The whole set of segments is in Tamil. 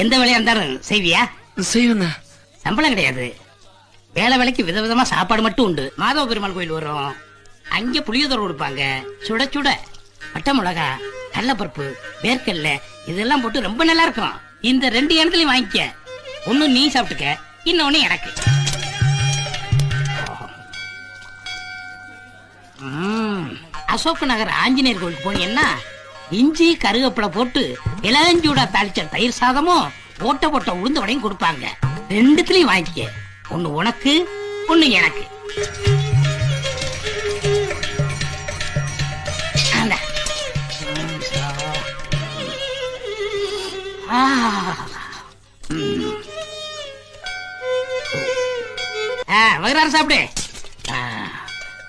எந்த வேலையா இருந்தாலும் செய்வியா? செய்வேண்ணா. சம்பளம் கிடையாது, வேலை வேலைக்கு விதவிதமா சாப்பாடு மட்டும் உண்டு. மாதவ பெருமாள் கோயில் வரும், அங்க புளியோதரை கொடுப்பாங்க, சுட சுட பட்டை மிளகா, கடலைப்பருப்பு, வேர்க்கல்ல இதெல்லாம் போட்டு ரொம்ப நல்லா இருக்கும். இந்த 2 இடத்துலயும் வாங்கிக்க. ஒண்ணு நீ சாப்பிட்டுக்க, இன்னொன்னு எனக்கு. அசோக் நகர் ஆஞ்சநேயர் கோயிலுக்கு போனீங்கன்னா இஞ்சி கருவேப்பிலை போட்டு இளஞ்சூடா தாளிச்ச தயிர் சாதமும் ஓட்ட போட்ட உளுந்து வடையும் கொடுப்பாங்க. 2த்துலயும் வாங்கிக்க. ஒண்ணு உனக்கு, ஒண்ணு எனக்கு. வயிறார சாப்பிடு.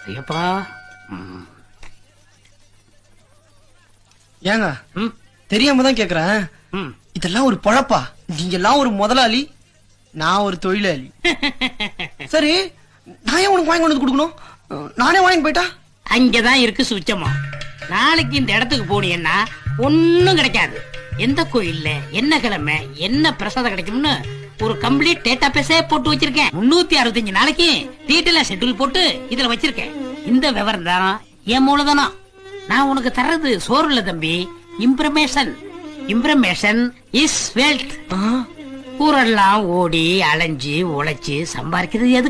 ஐயப்பா. ஏங்க தெரியாம தான் கேக்குறேன், இதெல்லாம் ஒரு பொழப்பா? நீங்க எல்லாம் ஒரு முதலாளி, நான் ஒரு தொழிலாளி. சரி, நான் ஏன் உனக்கு வாங்கி கொண்டு கொடுக்கணும்? நானே வாங்கி போயிட்டா? அங்கதான் இருக்கு சுச்சமா. நாளைக்கு இந்த இடத்துக்கு போனீங்கன்னா ஒண்ணும் கிடைக்காது. எந்த கோயில்ல என்ன கிழமை என்ன பிரசாதம் கிடைக்கும்னு ஒரு கம்ப்ளீட் டேட்டா பேஸே போட்டு வச்சிருக்கேன். 365 நாளைக்கு டீட்டெயிலா ஷெட்யூல் போட்டு இதுல வச்சிருக்கேன். இந்த விவரம் தான் என் மூலதனம். நான் உனக்கு தர்றது சோறு இல்ல தம்பி, இம்ப்ரமேஷன். இம்ப்ரமேஷன் இஸ் வெல்த். ஊரெல்லாம் ஓடி அலைஞ்சு உழைச்சு சம்பாதிக்கிறது எதுக்கு?